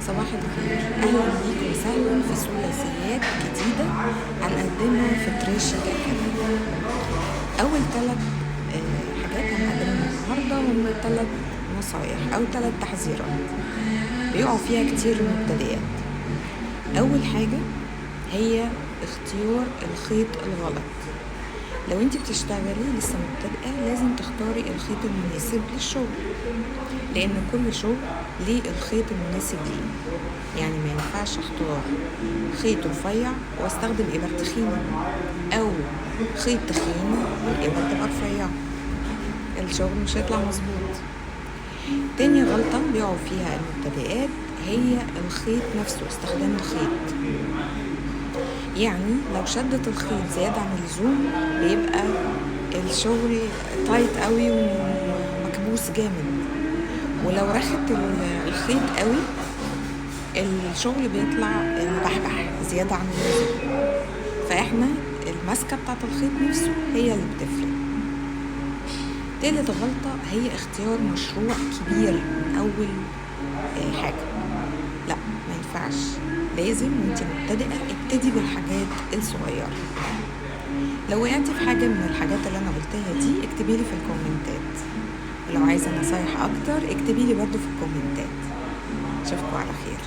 صباح الخير، أهلا بيك وسهلا في ثلاثيات جديدة هنقدمها في تريش الأكاديمي. أول 3 حاجات هنقدمها النهاردة هم 3 نصايح أو 3 تحذيرات بيقعوا فيها كتير المبتدئات. أول حاجة هي اختيار الخيط الغلط. لو انت بتشتغلي لسه مبتدئة لازم تختاري الخيط المناسب للشغل، لان كل شغل ليه الخيط المناسب ليه. يعني ما ينفعش اختار خيط رفيع واستخدم ابر تخينة، او خيط تخين والابر تبقى رفيعة، الشغل مش هيطلع مظبوط. تاني غلطة بيقعوا فيها المبتدئات هي الخيط نفسه، استخدام الخيط. يعني لو شدت الخيط زيادة عن اللزوم بيبقى الشغل تايت قوي ومكبوس جامد، ولو رخت الخيط قوي الشغل بيطلع مبحبح زيادة عن اللزوم. فاحنا الماسكة بتاعت الخيط نفسه هي اللي بتفرق. تالت غلطة هي اختيار مشروع كبير من اول حاجة. لا، ما ينفعش، لازم وانت مبتدئة ابتدي بالحاجات الصغيرة. لو وقعتي في حاجة من الحاجات اللي انا قلتها دي اكتبي لي في الكومنتات، ولو عايزة نصايح اكتر اكتبي لي برضو في الكومنتات. اشوفكم على خير.